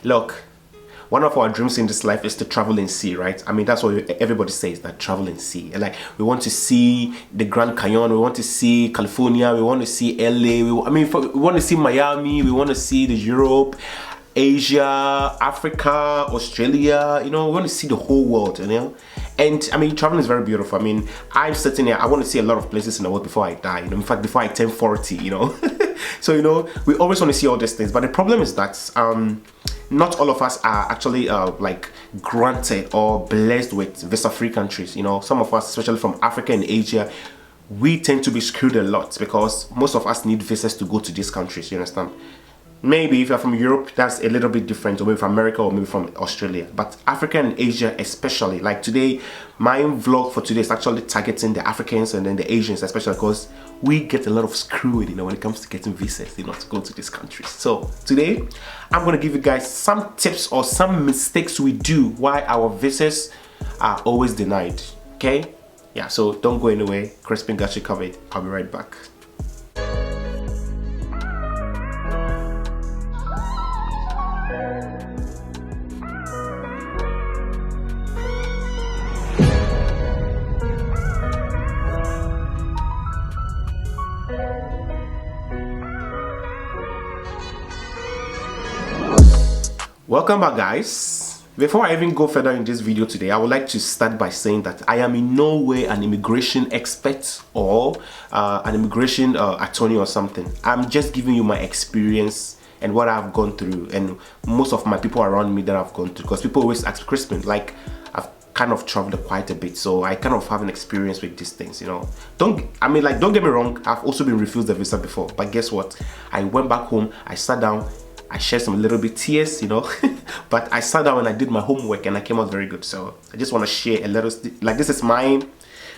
Look, one of our dreams in this life is to travel and see, right? I mean, that's what everybody says, that travel and see. Like, we want to see the Grand Canyon, we want to see California, we want to see LA, we want to see Miami, we want to see the Europe, Asia, Africa, Australia, you know, we want to see the whole world, you know. And I mean, traveling is very beautiful. I mean, I'm sitting here, I want to see a lot of places in the world before I die, you know, in fact, before I turn 40, you know. So, you know, we always want to see all these things, but the problem is that not all of us are actually like granted or blessed with visa-free countries. You know, some of us, especially from Africa and Asia, we tend to be screwed a lot because most of us need visas to go to these countries, you understand? Maybe if you're from Europe, that's a little bit different, or maybe from America, or maybe from Australia. But Africa and Asia especially, like today, my vlog for today is actually targeting the Africans and then the Asians, especially because we get a lot of screwed, you know, when it comes to getting visas, you know, to go to these countries. So today, I'm going to give you guys some tips or some mistakes we do why our visas are always denied, okay? Yeah, so don't go anywhere. Crispin got you covered. I'll be right back. Welcome back, guys. Before I even go further in this video today, I would like to start by saying that I am in no way an immigration expert or an immigration attorney or something. I'm just giving you my experience and what I've gone through, and most of my people around me that I've gone through, because people always ask Crispin, like, I've kind of traveled quite a bit, so I kind of have an experience with these things, you know. Don't get me wrong, I've also been refused a visa before, but guess what? I went back home, I sat down, I shared some little bit tears, you know, but I sat down and I did my homework and I came out very good. So I just want to share a little, like, this is my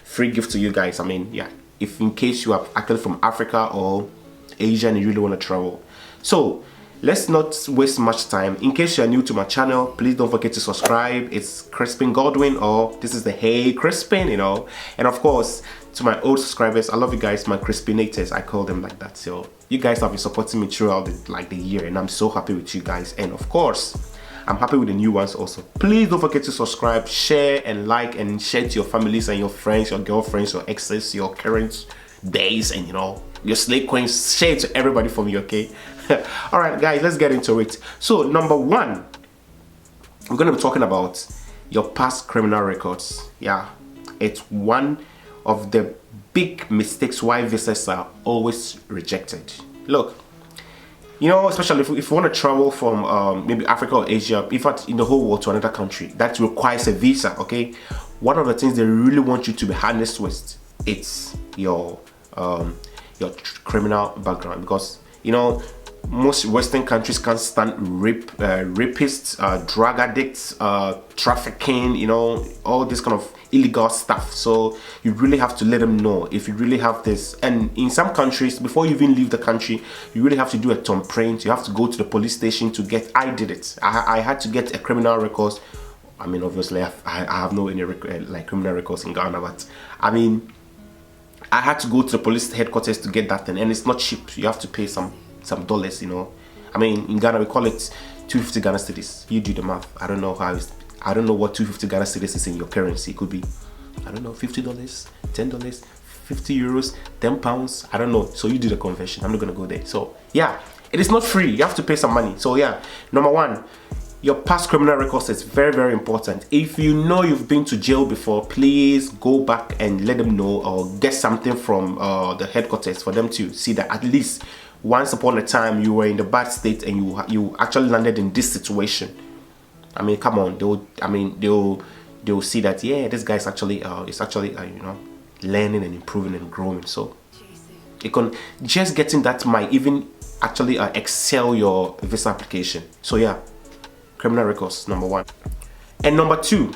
free gift to you guys. I mean, yeah, if in case you are actually from Africa or Asia and you really want to travel. So let's not waste much time. In case you are new to my channel, please don't forget to subscribe. It's Crispin Godwin, or this is the Hey Crispin, you know. And of course, to my old subscribers, I love you guys, my Crispinators, I call them like that. So you guys have been supporting me throughout the year, and I'm so happy with you guys. And of course, I'm happy with the new ones also. Please don't forget to subscribe, share and like, and share to your families and your friends, your girlfriends, your exes, your current days, and you know, your slave coins. Share it to everybody for me, okay? All right, guys, let's get into it. So number one, we're going to be talking about your past criminal records. Yeah, it's one of the big mistakes why visas are always rejected. Look, you know, especially if you want to travel from maybe Africa or Asia, in fact in the whole world, to another country that requires a visa, okay, one of the things they really want you to be honest with, it's your criminal background, because you know, most Western countries can't stand rapists, drug addicts, trafficking, you know, all this kind of illegal stuff. So you really have to let them know if you really have this. And in some countries, before you even leave the country, you really have to do a thumbprint. You have to go to the police station to get. I did it. I had to get a criminal records. I mean, obviously, I have no any like criminal records in Ghana, but I mean, I had to go to the police headquarters to get that thing, and it's not cheap. You have to pay some dollars, you know. I mean, in Ghana we call it 250 Ghana cedis. You do the math. I don't know what 250 Ghana cedis is in your currency. It could be, I don't know, $50, $10, 50 euros, 10 pounds. I don't know. So you do the conversion. I'm not gonna go there. So yeah, it is not free. You have to pay some money. So yeah, number one, your past criminal records is very, very important. If you know you've been to jail before, please go back and let them know, or get something from the headquarters for them to see that at least once upon a time you were in the bad state and you actually landed in this situation. I mean, come on, they'll see that, yeah, this guy's actually you know, learning and improving and growing. So you can just getting that might even actually excel your visa application. So yeah, criminal records, number one. And number two,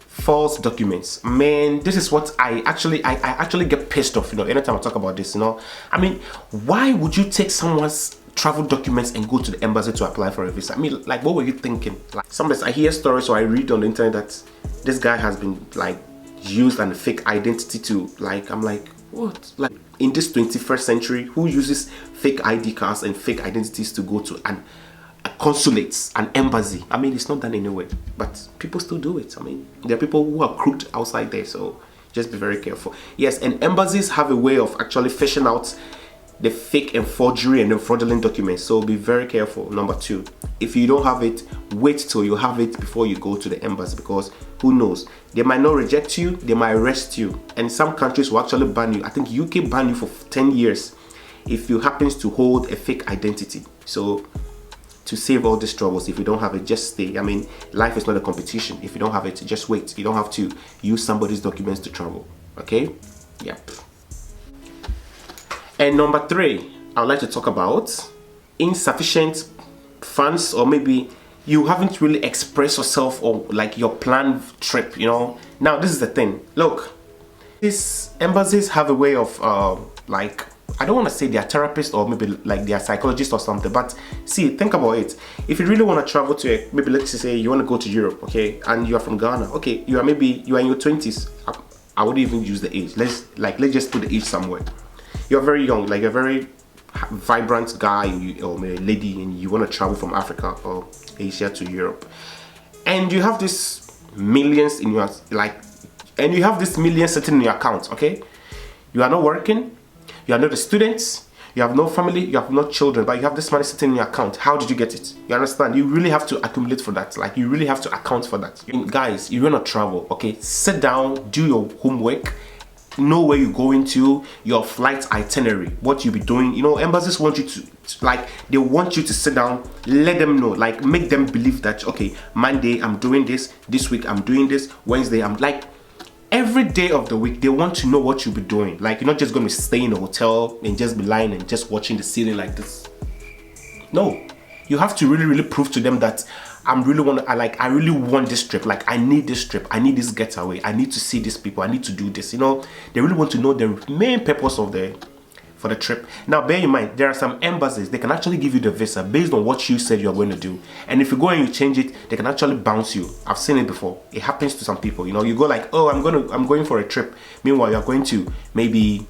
false documents. Man, this is what I actually get pissed off, you know, anytime I talk about this, you know. I mean, why would you take someone's travel documents and go to the embassy to apply for a visa? I mean, like, what were you thinking? Like, sometimes I hear stories or I read on the internet that this guy has been like used and fake identity to, like, I'm like, what? Like, in this 21st century, who uses fake ID cards and fake identities to go to a consulates and embassy. I mean, it's not done anywhere, but people still do it. I mean, there are people who are crooked outside there, so just be very careful. Yes, and embassies have a way of actually fishing out the fake and forgery and the fraudulent documents, so be very careful. Number 2, if you don't have it, wait till you have it before you go to the embassy, because who knows, they might not reject you, they might arrest you, and some countries will actually ban you. I think UK banned you for 10 years if you happens to hold a fake identity. So to save all these troubles, if you don't have it, just stay. I mean, life is not a competition. If you don't have it, just wait. You don't have to use somebody's documents to travel. Okay? Yep. And number 3, I would like to talk about insufficient funds, or maybe you haven't really expressed yourself or like your planned trip, you know. Now, this is the thing. Look, these embassies have a way of like, I don't want to say they're therapists or maybe like they're psychologists or something, but see, think about it. If you really want to travel to maybe let's say you want to go to Europe, okay, and you are from Ghana, okay, you are in your 20s. I wouldn't even use the age. Let's just put the age somewhere. You're very young, like a very vibrant guy or a lady, and you want to travel from Africa or Asia to Europe, and you have this millions in your and you have this millions sitting in your account, okay? You are not working, you are not a student, you have no family, you have no children, but you have this money sitting in your account. How did you get it? You understand? You really have to accumulate for that. Like, you really have to account for that. Guys, you want to travel, okay? Sit down, do your homework, know where you're going to, your flight itinerary, what you'll be doing. You know, embassies want you to like, they want you to sit down, let them know, like, make them believe that, okay, Monday I'm doing this week I'm doing this, Wednesday I'm like, every day of the week they want to know what you'll be doing. Like, you're not just going to stay in a hotel and just be lying and just watching the ceiling like this. No, you have to really prove to them that I really want this trip. Like, I need this trip, I need this getaway, I need to see these people, I need to do this. You know, they really want to know the main purpose of for the trip. Now, bear in mind, there are some embassies, they can actually give you the visa based on what you said you're going to do, and if you go and you change it, they can actually bounce you. I've seen it before. It happens to some people. You know, you go like, oh, I'm going for a trip, meanwhile you're going to maybe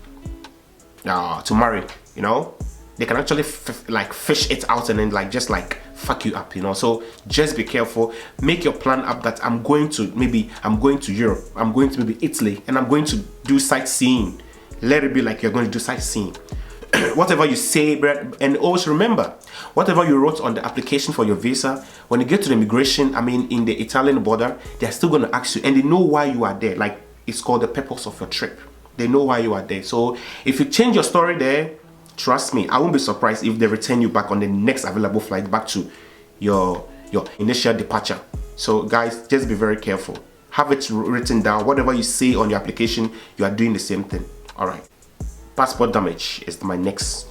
to marry. You know, they can actually fish it out and then just fuck you up, you know. So just be careful. Make your plan up that I'm going to Europe, I'm going to maybe Italy, and I'm going to do sightseeing. Let it be like you're going to do sightseeing. Whatever you say, and always remember, whatever you wrote on the application for your visa, when you get to the immigration, I mean in the Italian border, they're still going to ask you, and they know why you are there. Like, it's called the purpose of your trip. They know why you are there. So if you change your story there, trust me, I won't be surprised if they return you back on the next available flight back to your initial departure. So guys, just be very careful. Have it written down. Whatever you say on your application, you are doing the same thing. All right. Passport damage is my next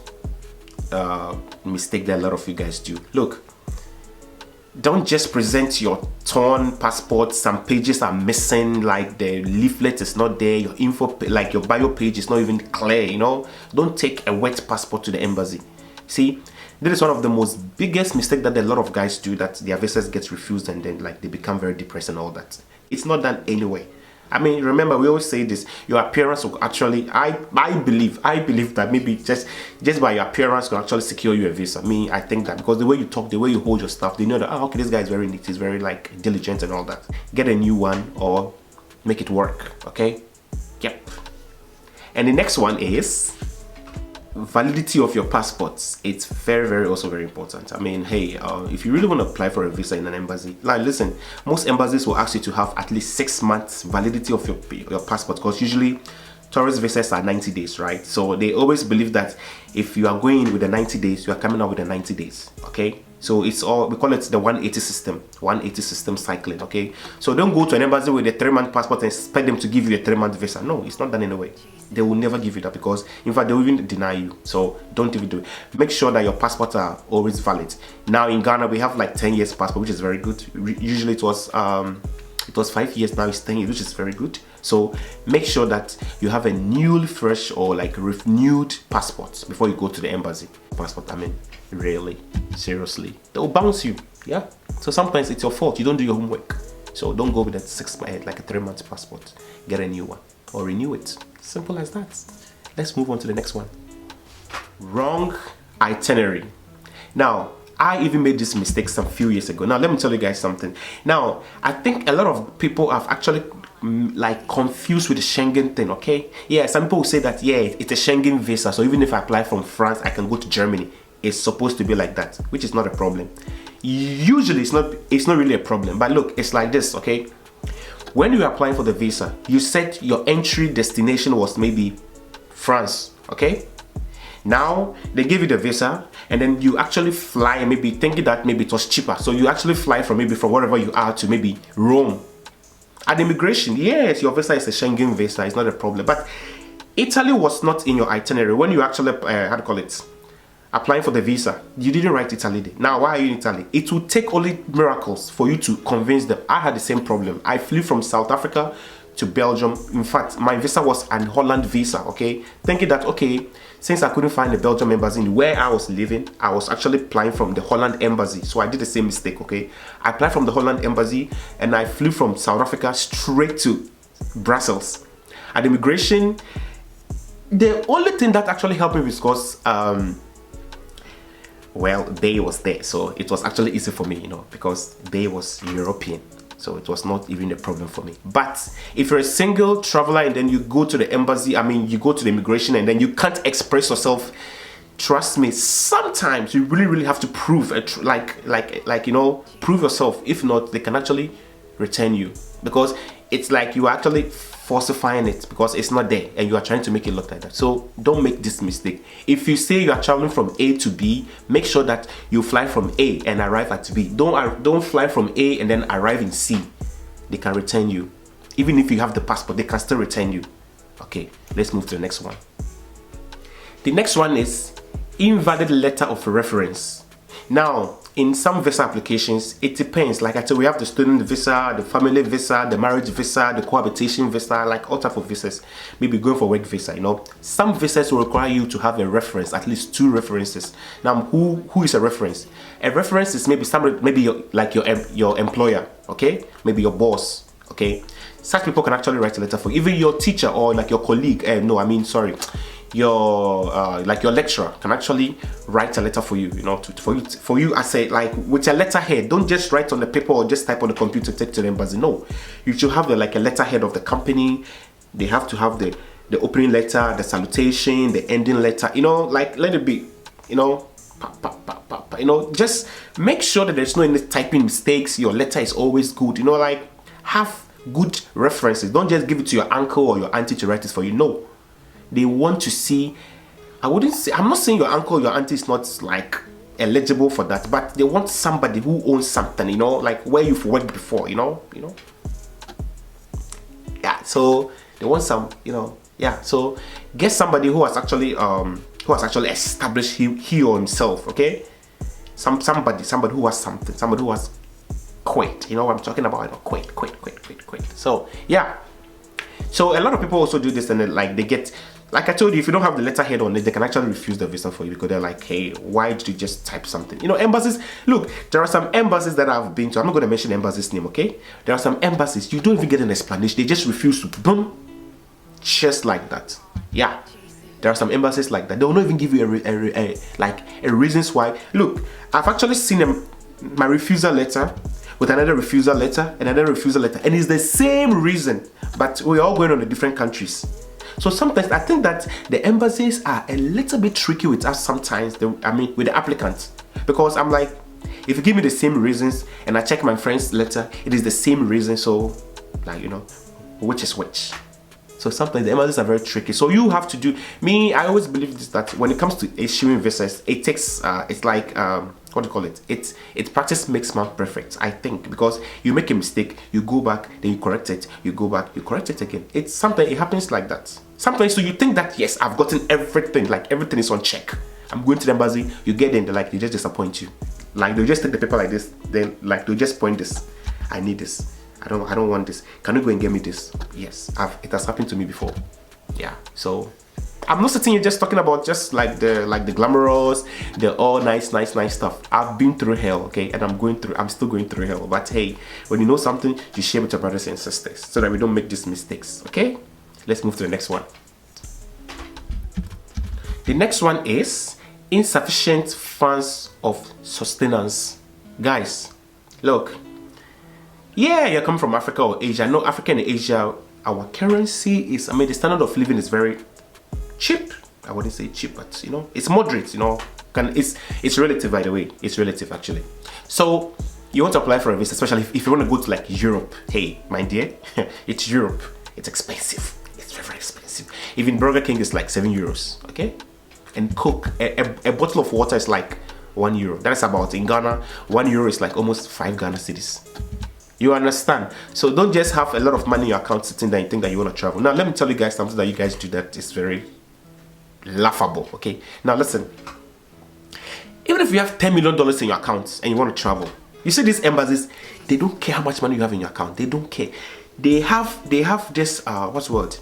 mistake that a lot of you guys do. Look, don't just present your torn passport. Some pages are missing, like the leaflet is not there, your info, like your bio page is not even clear, you know. Don't take a wet passport to the embassy. See, this is one of the most biggest mistakes that a lot of guys do, that their visas gets refused and then they become very depressed and all that. It's not done anyway. I mean, remember, we always say this, your appearance will actually, I believe that maybe just by your appearance will actually secure you a visa. I think that, because the way you talk, the way you hold your stuff, they know that, oh, okay, this guy is very neat, he's very diligent and all that. Get a new one or make it work, okay? Yep. And the next one is validity of your passports. It's very also very important. I mean, hey, if you really want to apply for a visa in an embassy, like, listen, most embassies will ask you to have at least 6 months validity of your passport, because usually tourist visas are 90 days, right? So they always believe that if you are going with the 90 days, you are coming out with the 90 days, okay? So it's all, we call it the 180 system cycling, okay? So don't go to an embassy with a 3-month passport and expect them to give you a 3-month visa. No, it's not done in a way. They will never give you that, because in fact they will even deny you. So don't even do it. Make sure that your passports are always valid. Now in Ghana we have like 10 years passport, which is very good. Usually it was 5 years, now it's 10 years, which is very good. So make sure that you have a newly fresh or renewed passport before you go to the embassy. Passport, I mean, really, seriously, they'll bounce you. Yeah, so sometimes it's your fault, you don't do your homework. So don't go with that 3-month passport. Get a new one or renew it. Simple as that. Let's move on to the next one. Wrong itinerary. Now, I even made this mistake some few years ago. Now let me tell you guys something. Now I think a lot of people have actually like confused with the Schengen thing. Okay, yeah, some people will say that yeah, it's a Schengen visa, so even if I apply from France, I can go to Germany. It's supposed to be like that, which is not a problem. Usually it's not really a problem, but look, it's like this. Okay, when you're applying for the visa, you said your entry destination was maybe France. Okay, now they give you the visa, and then you actually fly, maybe thinking that maybe it was cheaper, so you actually fly from maybe from wherever you are to maybe Rome. At immigration, yes, your visa is a Schengen visa, it's not a problem, but Italy was not in your itinerary when you actually how to call it, applying for the visa. You didn't write Italy there. Now why are you in Italy? It will take only miracles for you to convince them. I had the same problem. I flew from South Africa to Belgium. In fact, my visa was an Holland visa. Okay, thinking that okay, since I couldn't find the Belgium embassy where I was living, I was actually applying from the Holland embassy. So I did the same mistake. Okay, I applied from the Holland embassy and I flew from South Africa straight to Brussels. At immigration, the only thing that actually helped me was because well, they was there, so it was actually easy for me, you know, because they was European, so it was not even a problem for me. But if you're a single traveler and then you go to the embassy, I mean you go to the immigration and then you can't express yourself, trust me, sometimes you really have to prove like you know, prove yourself. If not, they can actually return you, because it's like you are actually falsifying it because it's not there and you are trying to make it look like that. So don't make this mistake. If you say you are traveling from A to B, make sure that you fly from A and arrive at B. Don't fly from A and then arrive in C. They can return you. Even if you have the passport, they can still return you. Okay, let's move to the next one. The next one is invalid letter of reference. Now, in some visa applications, it depends. Like I said, we have the student visa, the family visa, the marriage visa, the cohabitation visa, like all type of visas. Maybe going for work visa, you know. Some visas will require you to have a reference, at least 2 references. Now, who is a reference? A reference is maybe somebody, maybe your employer, okay? Maybe your boss, okay? Such people can actually write a letter for you. Even your teacher or like your colleague, your like your lecturer can actually write a letter for you, you know, for you as a, like with a letterhead. Don't just write on the paper or just type on the computer, take to the embassy. No, you should have like a letterhead of the company. They have to have the opening letter, the salutation, the ending letter, you know, like let it be, you know, you know, just make sure that there's no any typing mistakes. Your letter is always good, you know, like have good references. Don't just give it to your uncle or your auntie to write it for you. No, they want to see. I'm not saying your uncle or your auntie is not like eligible for that, but they want somebody who owns something, you know, like where you've worked before, you know. Yeah, so they want some, you know, yeah. So get somebody who has actually established he or himself, okay? Somebody who has something, somebody who has quit, you know what I'm talking about? Quit. So yeah. So a lot of people also do this, and then, like they get, like I told you, if you don't have the letterhead on it, they can actually refuse the visa for you because they're like, hey, why did you just type something? You know, embassies, look, there are some embassies that I've been to. I'm not going to mention the embassy's name, okay? There are some embassies, you don't even get an explanation. They just refuse to, boom, just like that. Yeah, there are some embassies like that. They will not even give you a reasons why. Look, I've actually seen my refusal letter with another refusal letter and another refusal letter, and it's the same reason, but we're all going on to different countries. So sometimes I think that the embassies are a little bit tricky with us sometimes, with the applicants, because I'm like, if you give me the same reasons and I check my friend's letter, it is the same reason, so like, you know, which is which. So sometimes the embassies are very tricky. So you have to do, I always believe this, that when it comes to issuing visas, it takes, it's like, what do you call it? It's practice makes man perfect, I think, because you make a mistake, you go back, then you correct it, you go back, you correct it again. It's something, it happens like that. Sometimes, so you think that, yes, I've gotten everything, like everything is on check. I'm going to the embassy, you get in, they just disappoint you. Like they'll just take the paper like this, then like they'll just point this. I need this. I don't want this. Can you go and get me this? Yes, it has happened to me before. Yeah, so I'm not sitting here just talking about just like the glamorous, the all nice stuff. I've been through hell, okay, and I'm still going through hell. But hey, when you know something, you share with your brothers and sisters so that we don't make these mistakes. Okay, let's move to the next one. The next one is insufficient funds of sustenance. Guys, look, yeah, you're coming from Africa or Asia. No, Africa and Asia, our currency is, I mean, the standard of living is very cheap. I wouldn't say cheap, but you know, it's moderate, you know. It's relative, by the way. It's relative, actually. So you want to apply for a visa, especially if you want to go to like Europe. Hey, my dear, it's Europe. It's expensive. It's very, very expensive. Even Burger King is like €7, okay? And Coke, a bottle of water is like €1. That is about, in Ghana, €1 is like almost 5 Ghana cedis. You understand? So don't just have a lot of money in your account sitting there and think that you want to travel. Now let me tell you guys something that you guys do that is very laughable. Okay, now listen, even if you have $10 million in your account and you want to travel, you see these embassies, they don't care how much money you have in your account. They don't care. They have this what's the word,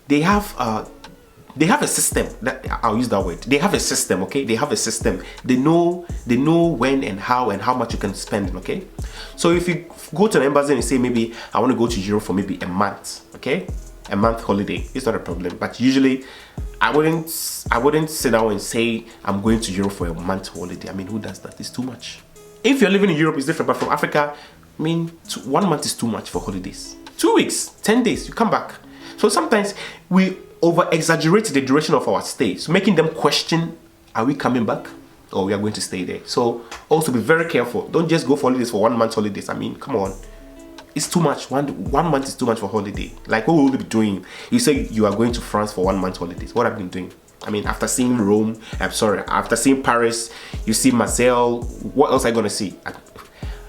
they have a system. That I'll use that word. They have a system. Okay, they have a system. They know when and how much you can spend. Okay, so if you go to an embassy and you say, maybe I want to go to Europe for maybe a month, okay, a month holiday, it's not a problem. But usually I wouldn't sit down and say I'm going to Europe for a month holiday. I mean, who does that? It's too much. If you're living in Europe, it's different, but from Africa, I mean, 1 month is too much for holidays. 2 weeks, 10 days, you come back. So sometimes we over exaggerate the duration of our stay, so making them question, are we coming back or we are going to stay there? So also be very careful. Don't just go for holidays for 1 month holidays. I mean, come on. It's too much. One month is too much for holiday. Like, what will you be doing? You say you are going to France for 1 month holidays. What have you been doing? I mean, after seeing Rome, after seeing Paris, you see Marseille, what else are you going to see?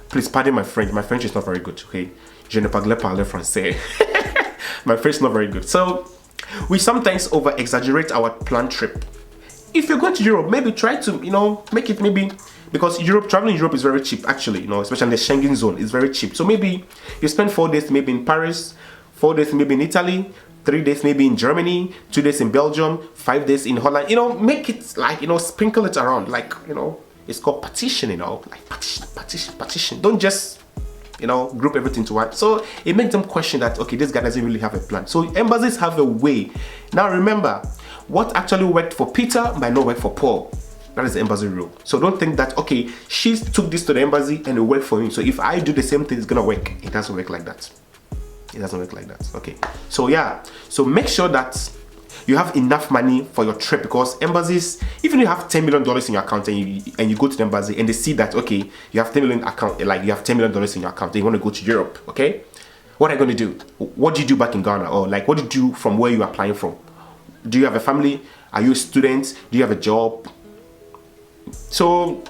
Please pardon my French. My French is not very good, okay? Je ne parle pas français. My French is not very good. So, we sometimes over-exaggerate our planned trip. If you're going to Europe, maybe try to, you know, make it maybe, because traveling in Europe is very cheap, actually, you know, especially in the Schengen zone, it's very cheap. So maybe you spend 4 days maybe in Paris, 4 days maybe in Italy, 3 days maybe in Germany, 2 days in Belgium, 5 days in Holland. You know, make it like, you know, sprinkle it around, like, you know, it's called partition, you know, like partition. Don't just, you know, group everything to one. So it makes them question that, okay, this guy doesn't really have a plan. So embassies have a way. Now remember, what actually worked for Peter might not work for Paul. That is the embassy rule. So don't think that, okay, she took this to the embassy and it worked for him, so if I do the same thing, it's gonna work. It doesn't work like that. It doesn't work like that. Okay. So yeah. So make sure that you have enough money for your trip, because embassies, even if you have $10 million in your account and you go to the embassy and they see that, okay, you have $10 million account, like you have $10 million in your account and you want to go to Europe, okay, what are you going to do? What do you do back in Ghana? Or like, what do you do from where you're applying from? Do you have a family? Are you a student? Do you have a job? So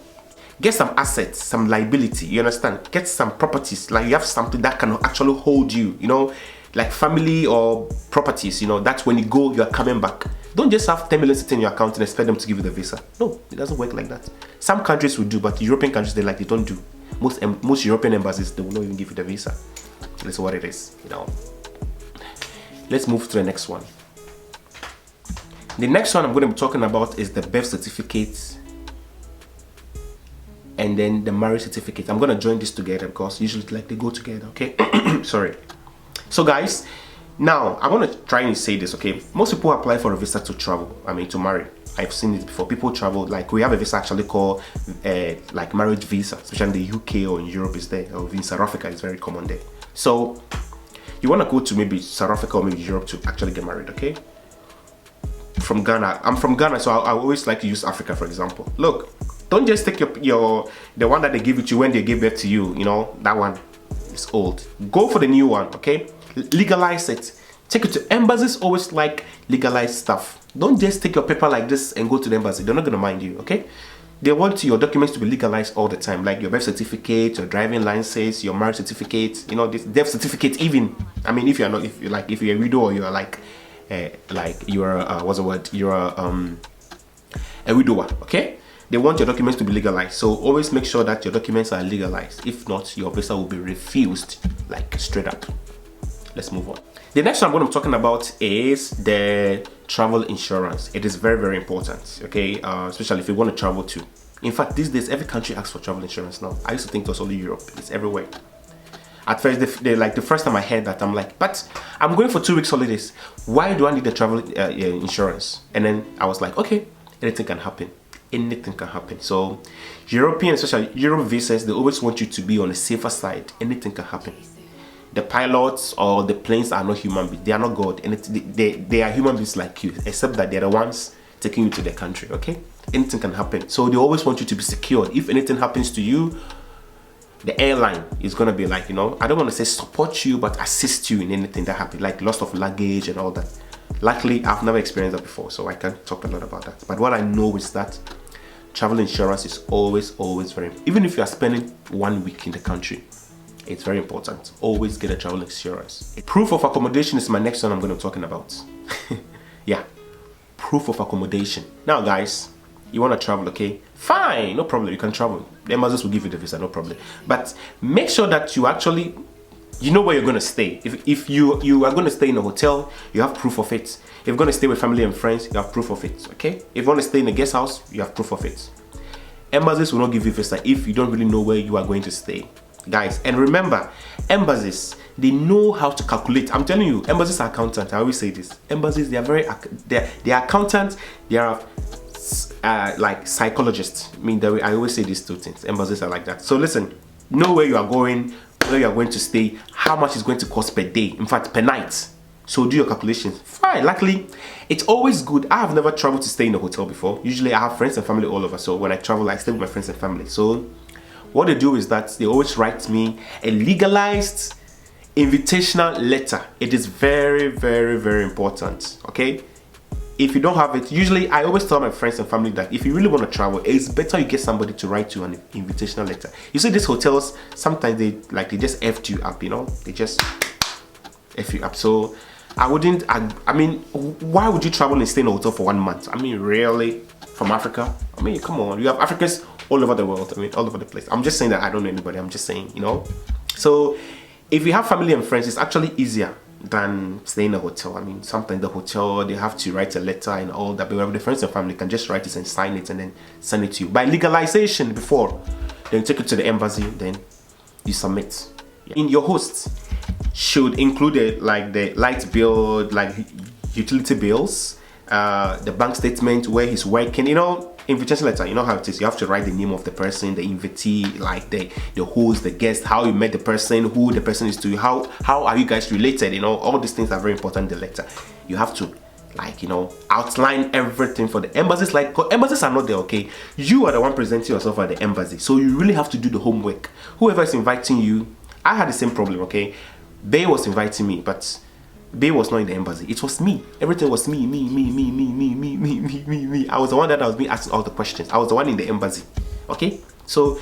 get some assets, some liability, you understand? Get some properties, like you have something that can actually hold you, you know, like family or properties, you know, that's when you go, you're coming back. Don't just have 10 million sitting in your account and expect them to give you the visa. No, it doesn't work like that. Some countries will do, but European countries, they don't do. Most European embassies, they will not even give you the visa. That's what it is, you know. Let's move to the next one. The next one I'm going to be talking about is the birth certificate and then the marriage certificate. I'm going to join this together because usually like they go together, okay? Sorry. So guys, now I want to try and say this, okay? Most people apply for a visa to travel, I mean to marry. I've seen it before. People travel, like we have a visa actually called like marriage visa, especially in the UK or in Europe is there, or in South Africa is very common there. So you want to go to maybe South Africa or maybe Europe to actually get married, okay? From Ghana, I'm from Ghana, so I always like to use Africa for example. Look, don't just take the one that they give it to you when they give birth to you, you know, that one is old. Go for the new one, okay? Legalize it. Take it to embassies. Always like legalized stuff. Don't just take your paper like this and go to the embassy. They're not gonna mind you, okay? They want your documents to be legalized all the time, like your birth certificate, your driving license, your marriage certificate, you know, this death certificate even. I mean, if you're a widow or you're like you're what's the word? You're a widower, okay? They want your documents to be legalized, so always make sure that your documents are legalized. If not, your visa will be refused, like straight up. Let's move on. The next one I'm going to be talking about is the travel insurance. It is very, very important, okay? Especially if you want to travel to. In fact, these days, every country asks for travel insurance now. I used to think it was only Europe. It's everywhere. At first, the first time I heard that, I'm like, but I'm going for 2 weeks holidays. Why do I need the travel insurance? And then I was like, okay, anything can happen. anything can happen. So European, especially Euro visas, they always want you to be on the safer side. Anything can happen. The pilots or the planes are not human beings. They are not God, and they are human beings like you, except that they're the ones taking you to their country. Okay, anything can happen. So they always want you to be secured. If anything happens to you, the airline is gonna be like, I don't want to say support you, but assist you in anything that happens, like loss of luggage and all that. Luckily, I've never experienced that before, so I can't talk a lot about that. But what I know is that travel insurance is always very, even if you are spending 1 week in the country, it's very important. Always get a travel insurance. Proof of accommodation is my next one I'm going to be talking about. Yeah, proof of accommodation. Now guys, you want to travel, okay? Fine, no problem, you can travel. The embassies will give you the visa, no problem. But make sure that you actually, you know where you're going to stay. If you are going to stay in a hotel, you have proof of it. If you're going to stay with family and friends, you have proof of it, okay? If you want to stay in a guest house, you have proof of it. Embassies will not give you visa if you don't really know where you are going to stay. Guys, and remember, embassies, they know how to calculate. I'm telling you, embassies are accountants. I always say this. Embassies, they are accountants. They are like psychologists. I mean, I always say these two things. Embassies are like that. So listen, know where you are going, where you are going to stay, how much it's going to cost per day, in fact per night. So do your calculations. Fine. Luckily, it's always good. I have never traveled to stay in a hotel before. Usually I have friends and family all over, so when I travel I stay with my friends and family. So what they do is that they always write me a legalized invitational letter. It is very important, okay? If you don't have it, usually I always tell my friends and family that if you really want to travel, it's better you get somebody to write you an invitational letter. You see, these hotels, sometimes they just effed you up, they just F you up. So I mean, why would you travel and stay in a hotel for 1 month? I mean, really? From Africa? I mean, come on, you have Africans all over the world. I mean, all over the place. I'm just saying that I don't know anybody. I'm just saying, So if you have family and friends, it's actually easier than staying in a hotel. I mean, sometimes the hotel, they have to write a letter and all that, but the friends and family can just write it and sign it and then send it to you. By legalization before, then you take it to the embassy, then you submit. In your hosts should include like the light bill, like utility bills, the bank statement, where he's working, invitation letter, you know how it is. You have to write the name of the person, the invitee, like the host, the guest, how you met the person, who the person is to you, how are you guys related, all these things are very important in the letter. You have to outline everything for the embassies. Like, embassies are not there, okay? You are the one presenting yourself at the embassy, so you really have to do the homework. Whoever is inviting you, I had the same problem, okay? Bay was inviting me, but Bay was not in the embassy. It was me. Everything was me. I was the one that was being asked all the questions. I was the one in the embassy. Okay? So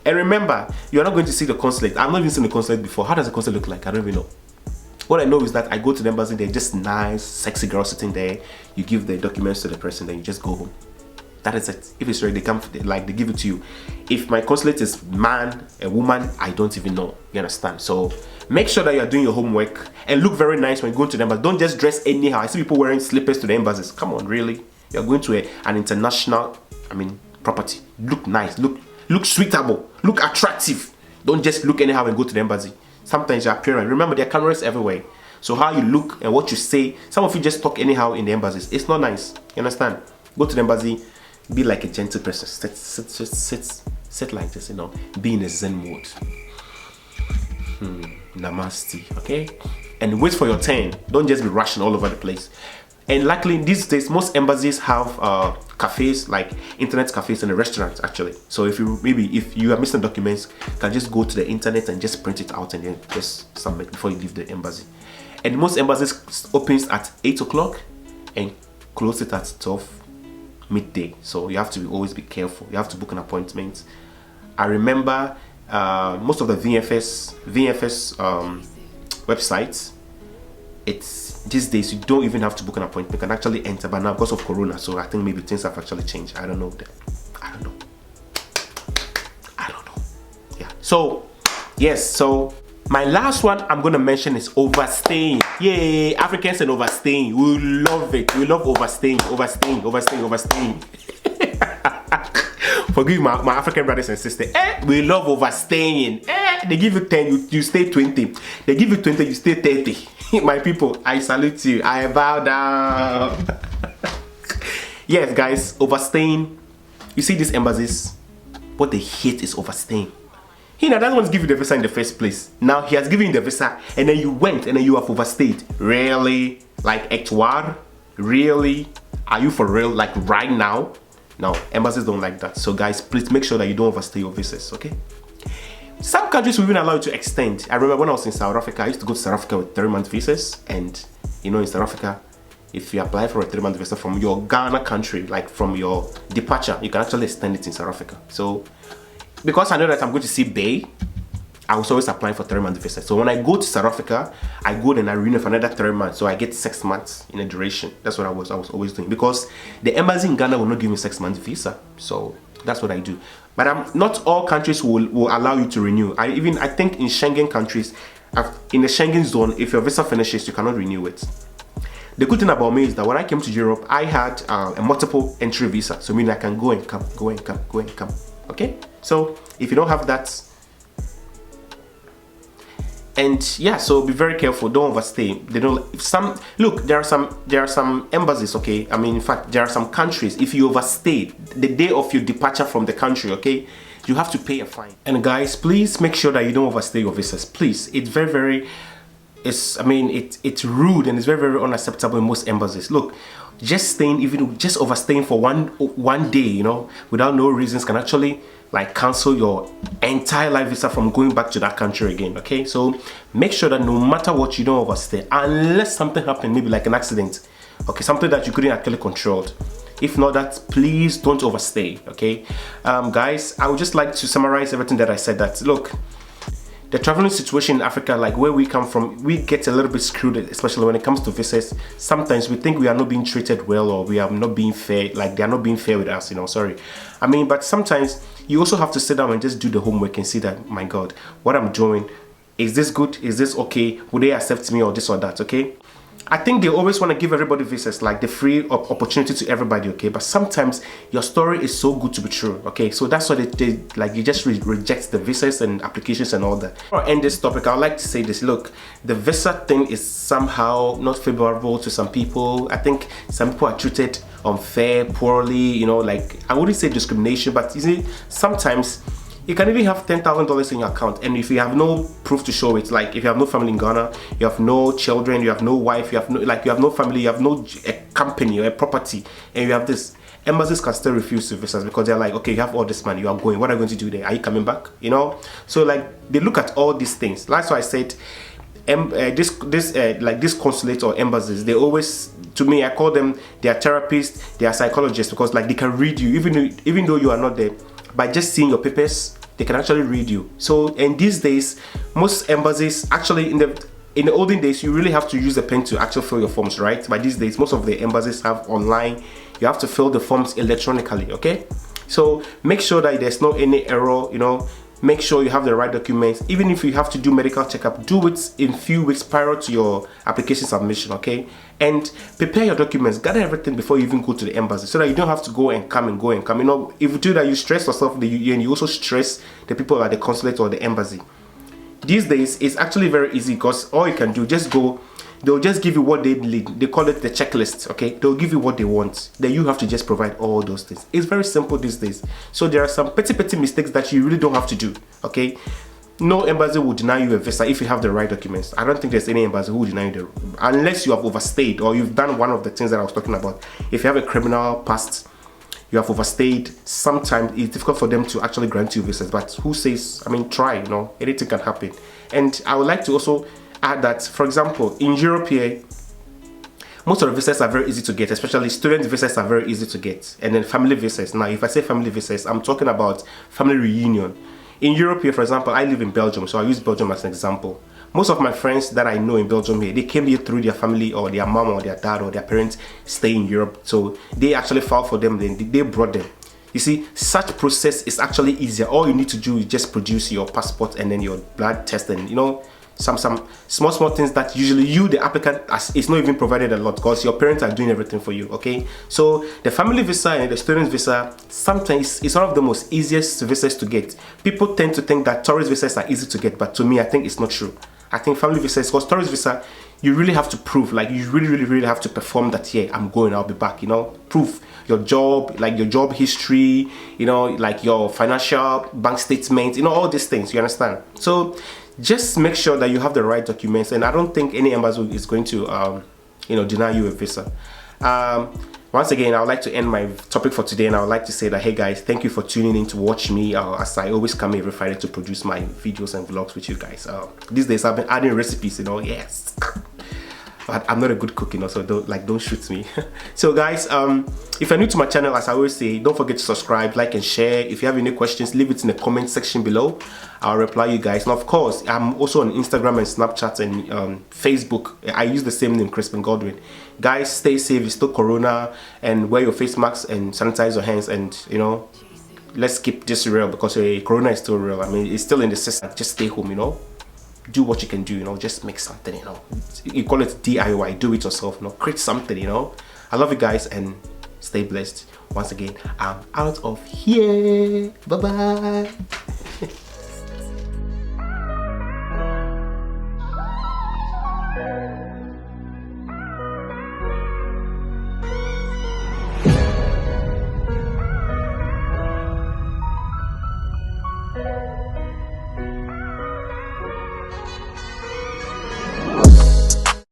and remember, you're not going to see the consulate. I've not even seen the consulate before. How does the consulate look like? I don't even know. What I know is that I go to the embassy, they're just nice, sexy girls sitting there. You give the documents to the person, then you just go home. That is it. If it's ready, they give it to you. If my consulate is man, a woman, I don't even know. You understand? So make sure that you are doing your homework and look very nice when you go to the embassy. Don't just dress anyhow. I see people wearing slippers to the embassies. Come on, really? You're going to an international, property. Look nice. Look suitable. Look attractive. Don't just look anyhow and go to the embassy. Sometimes your appearance. Remember, there are cameras everywhere. So how you look and what you say. Some of you just talk anyhow in the embassies. It's not nice. You understand? Go to the embassy. Be like a gentle person. Sit like this, Be in a zen mode. Namaste, okay? And wait for your turn. Don't just be rushing all over the place. And luckily, these days, most embassies have cafes, like internet cafes and restaurants, actually. So if you are missing documents, you can just go to the internet and just print it out and then just submit before you leave the embassy. And most embassies opens at 8 o'clock and close it at 12 midday. So you have to always be careful. You have to book an appointment. I remember most of the VFS websites, it's these days you don't even have to book an appointment. You can actually enter, but now because of Corona, so I think maybe things have actually changed. I don't know. Yeah. So yes. So my last one I'm gonna mention is overstaying. Yay, Africans and overstaying. We love it. We love overstaying. Forgive my African brothers and sisters. We love overstaying. They give you 10, you stay 20. They give you 20, you stay 30. My people, I salute you. I bow down. Yes, guys, overstaying You see these embassies, what they hate is overstaying. He now doesn't want to give you the visa in the first place. Now he has given you the visa and then you went and then you have overstayed. Really? Like Etoile? Really? Are you for real? Like right now? No, embassies don't like that. So guys, please make sure that you don't overstay your visas, okay? Some countries will even allow you to extend. I remember when I was in South Africa, I used to go to South Africa with 3-month visas. And you know, in South Africa, if you apply for a 3-month visa from your Ghana country, like from your departure, you can actually extend it in South Africa. So, because I know that I'm going to see Bay, I was always applying for 3-month visa. So when I go to South Africa, I go and I renew for another 3 months. So I get 6 months in a duration. That's what I was always doing, because the embassy in Ghana will not give me 6-month visa. So that's what I do. But not all countries will allow you to renew. I think in Schengen countries, in the Schengen zone, if your visa finishes, you cannot renew it. The good thing about me is that when I came to Europe, I had a multiple entry visa. So meaning I can go and come, go and come, go and come. Okay? So if you don't have that, and yeah, so be very careful. Don't overstay. They don't. Look. There are some embassies. Okay. I mean, in fact, there are some countries. If you overstay the day of your departure from the country, okay, you have to pay a fine. And guys, please make sure that you don't overstay your visas. Please. It's very. It's rude and it's very unacceptable in most embassies. Look, just overstaying for one day, you know, without no reasons can actually like cancel your entire life visa from going back to that country again. Okay, so make sure that no matter what, you don't overstay unless something happened, maybe like an accident, okay, something that you couldn't actually control. If not that, please don't overstay. Okay, guys, I would just like to summarize everything that I said. That look, the traveling situation in Africa, like where we come from, we get a little bit screwed, especially when it comes to visas. Sometimes we think we are not being treated well, or we are not being fair, like they are not being fair with us, you know, sorry. I mean, but sometimes you also have to sit down and just do the homework and see that, my God, what I'm doing, is this good? Is this okay? Would they accept me or this or that, okay? I think they always want to give everybody visas, like the free opportunity to everybody, okay? But sometimes your story is so good to be true, okay? So that's why they like, you just reject the visas and applications and all that. Before I end this topic, I would like to say this. Look, the visa thing is somehow not favorable to some people. I think some people are treated unfair, poorly, you know, like, I wouldn't say discrimination, but you see, sometimes you can even have $10,000 in your account, and if you have no proof to show it, like if you have no family in Ghana, you have no children, you have no wife, you have no family, you have no company or a property, and you have this, embassies can still refuse the visas because they're like, okay, you have all this money, you are going, what are you going to do there? Are you coming back? You know? So like, they look at all these things. That's why I said, this consulate or embassies, they always, to me, I call them, they are therapists, they are psychologists, because like they can read you, even though you are not there. By just seeing your papers, they can actually read you. So, and these days, most embassies, actually in the olden days, you really have to use a pen to actually fill your forms, right? But these days, most of the embassies have online. You have to fill the forms electronically, okay? So make sure that there's no any error, you know. Make sure you have the right documents. Even if you have to do medical checkup, do it in few weeks prior to your application submission, okay? And prepare your documents, gather everything before you even go to the embassy, so that you don't have to go and come. You know, if you do that, you stress yourself and you also stress the people at the consulate or the embassy. These days, it's actually very easy, because all you can do, just go. They'll just give you what they need. They call it the checklist, okay? They'll give you what they want. Then you have to just provide all those things. It's very simple these days. So there are some petty mistakes that you really don't have to do, okay? No embassy will deny you a visa if you have the right documents. I don't think there's any embassy who will deny you unless you have overstayed or you've done one of the things that I was talking about. If you have a criminal past, you have overstayed, sometimes it's difficult for them to actually grant you visas. But who says, I mean, try, you know, anything can happen. And I would like to also add that, for example, in Europe here, most of the visas are very easy to get, especially student visas are very easy to get. And then family visas. Now, if I say family visas, I'm talking about family reunion. In Europe here, for example, I live in Belgium, so I use Belgium as an example. Most of my friends that I know in Belgium here, they came here through their family or their mom or their dad or their parents stay in Europe. So they actually filed for them, then they brought them. You see, such process is actually easier. All you need to do is just produce your passport and then your blood test, and you know, some small things that usually you, the applicant, it's not even provided a lot because your parents are doing everything for you, okay? So the family visa and the student visa, sometimes it's one of the most easiest visas to get. People tend to think that tourist visas are easy to get, but to me, I think it's not true. I think family visas, because tourist visa, you really have to prove, like you really have to perform that, yeah, I'm going, I'll be back, you know, prove your job, like your job history, you know, like your financial bank statement, you know, all these things, you understand? So just make sure that you have the right documents, and I don't think any embassy is going to you know, deny you a visa. Once again, I would like to end my topic for today, and I would like to say that, hey guys, thank you for tuning in to watch me as I always come every Friday to produce my videos and vlogs with you guys. These days I've been adding recipes, you know, yes. But I'm not a good cook, you know, so don't shoot me. So guys, if you're new to my channel, as I always say, don't forget to subscribe, like and share. If you have any questions, leave it in the comment section below. I'll reply you guys. And of course, I'm also on Instagram and Snapchat and Facebook. I use the same name, Crispin Godwin. Guys, stay safe, it's still corona, and wear your face masks and sanitize your hands, and you know, let's keep this real, because corona is still real. I mean, it's still in the system. Just stay home, you know. Do what you can do, you know, just make something, you know. You call it DIY, do it yourself, you know, create something, you know. I love you guys, and stay blessed. Once again, I'm out of here. Bye bye.